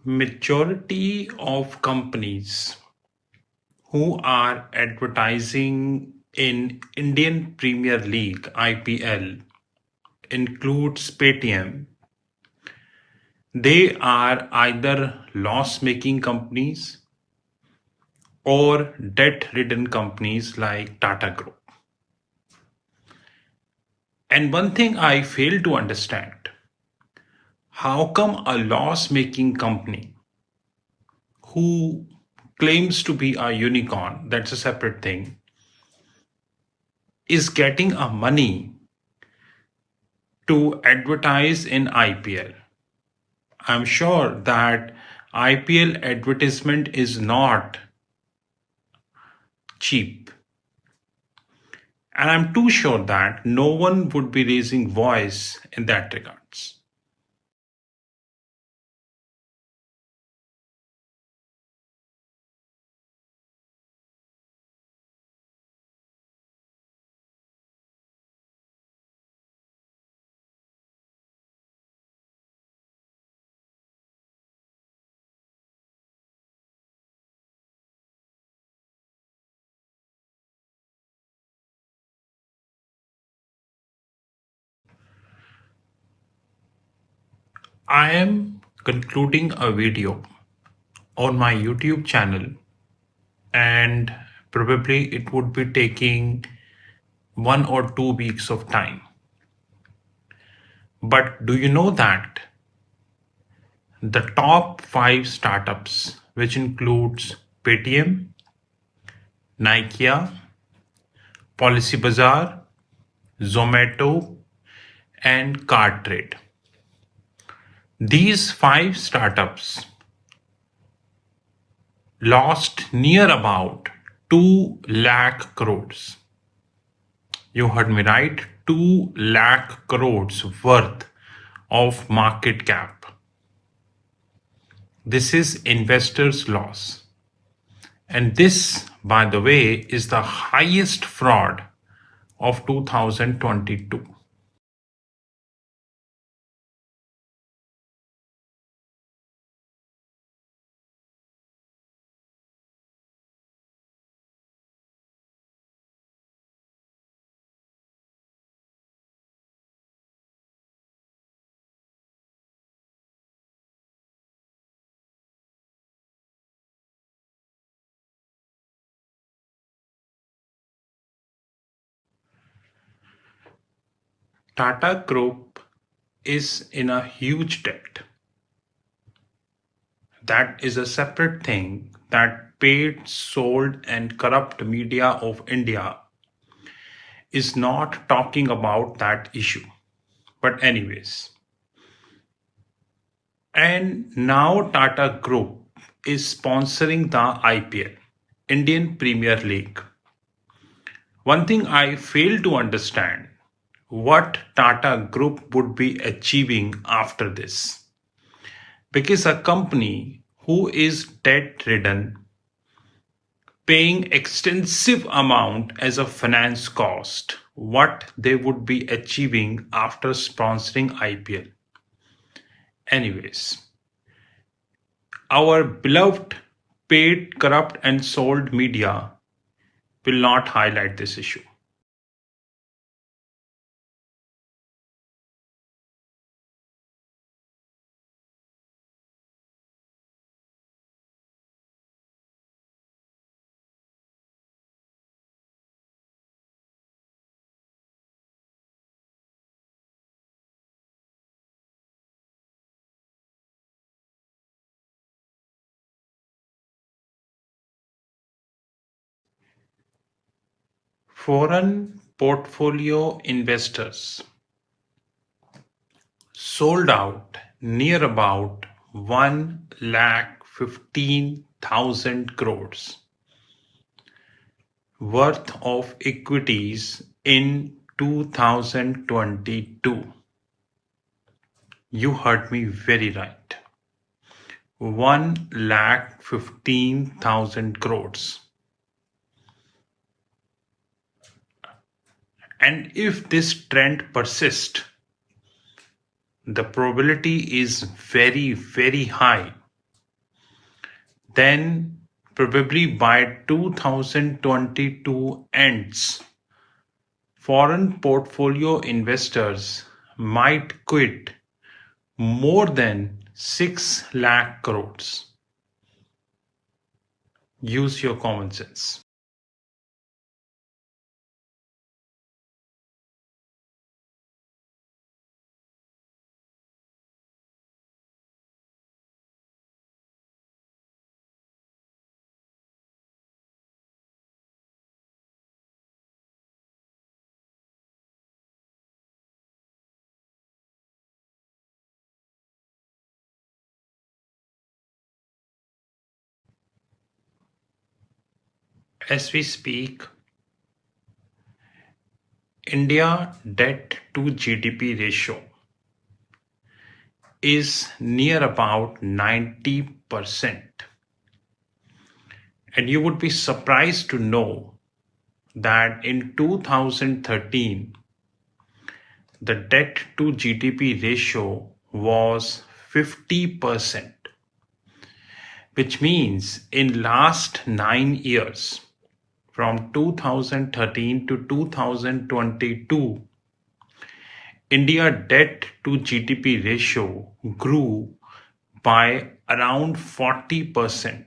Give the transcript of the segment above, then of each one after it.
Majority of companies who are advertising in Indian Premier League IPL includes Paytm. They are either loss-making companies or debt-ridden companies like Tata Group. And one thing I fail to understand, how come a loss-making company who claims to be a unicorn, that's a separate thing, is getting a money to advertise in IPL? I'm sure that IPL advertisement is not cheap. And I'm too sure that no one would be raising voice in that regards. I am concluding a video on my YouTube channel, and probably it would be taking 1 or 2 weeks of time. But do you know that the top 5 startups, which includes Paytm, Nikia, Policy Bazaar, Zomato, and Card Trade, these 5 startups lost near about 2 lakh crores. You heard me right, 2 lakh crores worth of market cap. This is investors' loss. And this, by the way, is the highest fraud of 2022. Tata Group is in a huge debt. That is a separate thing that paid, sold, and corrupt media of India is not talking about that issue. But, anyways, and now Tata Group is sponsoring the IPL, Indian Premier League. One thing I fail to understand, what Tata Group would be achieving after this. Because a company who is debt ridden, paying extensive amount as a finance cost, what they would be achieving after sponsoring IPL. Anyways, our beloved paid, corrupt, and sold media will not highlight this issue. Foreign portfolio investors sold out near about 1,15,000 crores worth of equities in 2022. You heard me very right. 1,15,000 crores. And if this trend persists, the probability is very, very high then probably by 2022 ends, foreign portfolio investors might quit more than 6 lakh crores. Use your common sense. As we speak, India debt to GDP ratio is near about 90%. And you would be surprised to know that in 2013, the debt to GDP ratio was 50%, which means in last 9 years, from 2013 to 2022, India debt to GDP ratio grew by around 40%.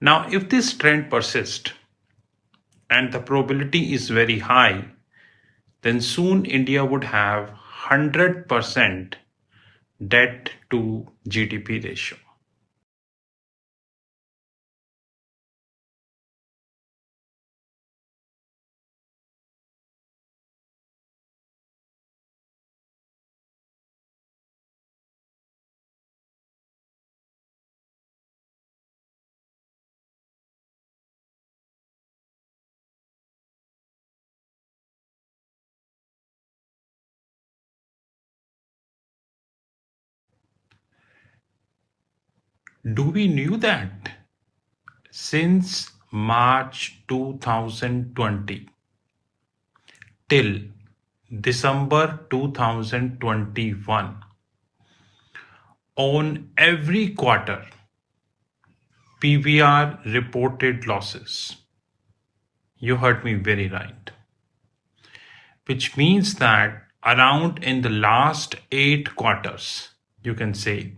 Now, if this trend persists, and the probability is very high, then soon India would have 100% debt to GDP ratio. Do we knew that since March 2020 till December 2021, on every quarter, PVR reported losses. You heard me very right. Which means that around in the last 8 quarters, you can say,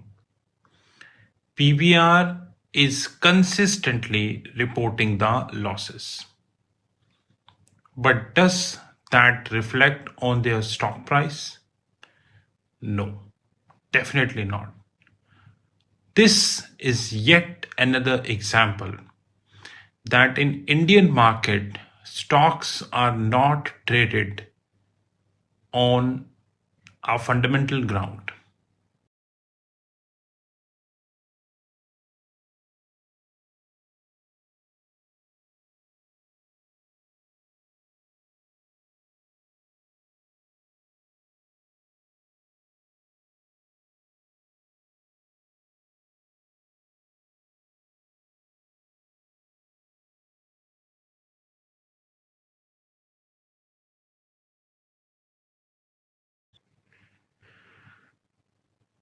PVR is consistently reporting the losses. But does that reflect on their stock price? No, definitely not. This is yet another example that in Indian market stocks are not traded on a fundamental ground.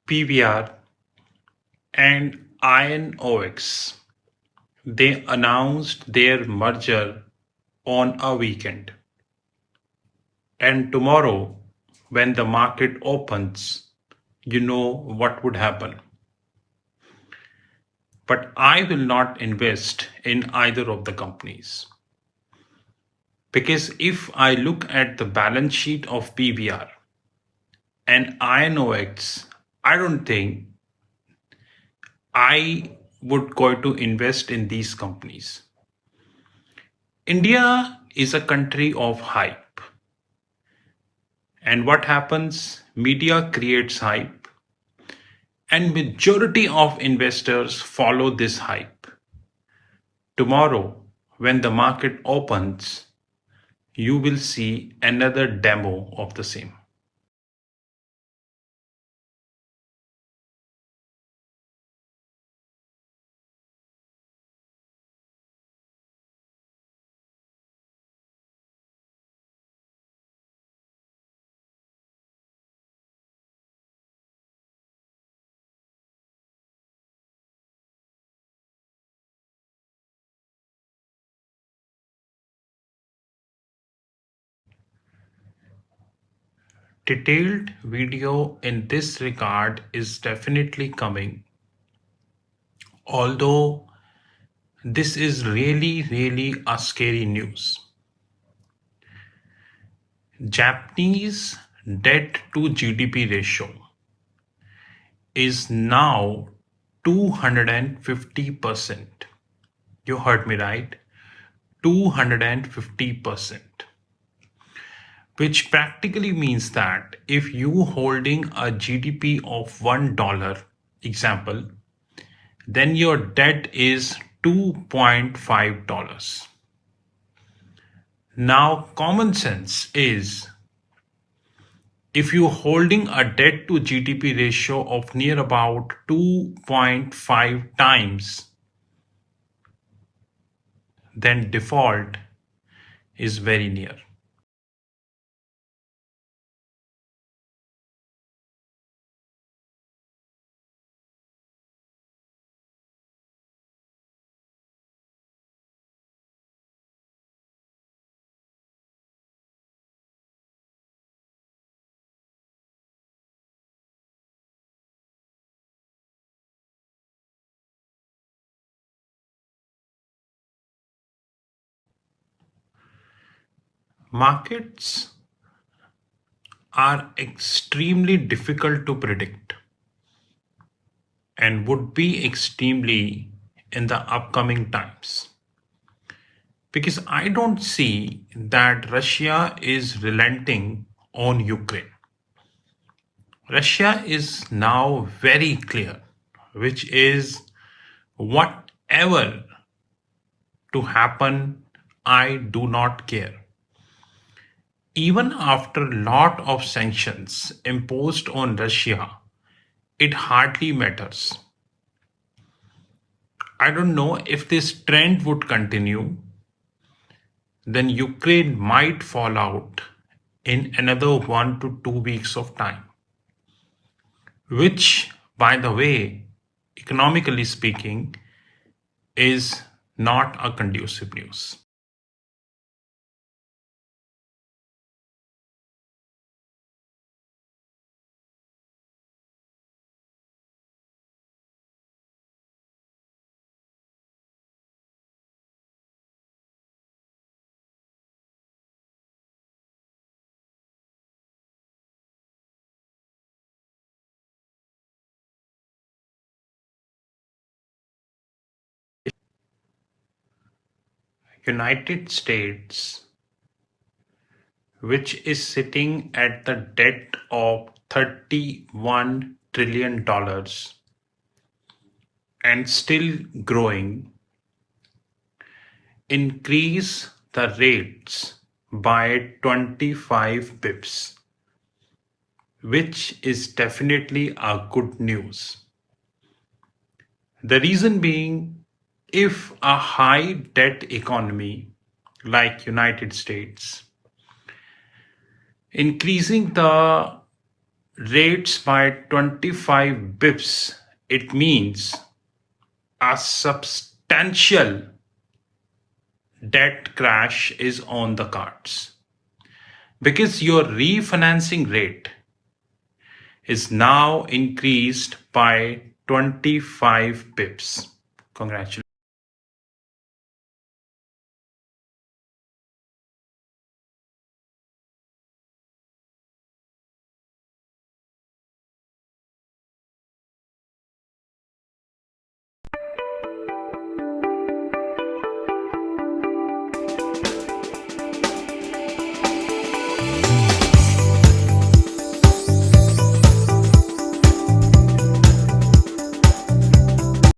PVR and Inox, they announced their merger on a weekend. And tomorrow, when the market opens, you know what would happen. But I will not invest in either of the companies. Because if I look at the balance sheet of PVR and INOX, I don't think I would go to invest in these companies. India is a country of hype. And what happens? Media creates hype, and majority of investors follow this hype. Tomorrow, when the market opens, you will see another demo of the same. Detailed video in this regard is definitely coming, although this is really a scary news. Japanese debt to GDP ratio is now 250%. You heard me right. 250%. Which practically means that if you holding a GDP of $1, example, then your debt is $2.5. Now, common sense is if you're holding a debt to GDP ratio of near about 2.5 times, then default is very near. Markets are extremely difficult to predict and would be extremely in the upcoming times. Because I don't see that Russia is relenting on Ukraine. Russia is now very clear, which is whatever to happen, I do not care. Even after a lot of sanctions imposed on Russia, it hardly matters. I don't know if this trend would continue, then Ukraine might fall out in another 1 to 2 weeks of time, which, by the way, economically speaking, is not a conducive news. United States, which is sitting at the debt of $31 trillion and still growing, increase the rates by 25 pips, which is definitely a good news. The reason being, if a high debt economy like United States increasing the rates by 25 bips, it means a substantial debt crash is on the cards because your refinancing rate is now increased by 25 bips. Congratulations.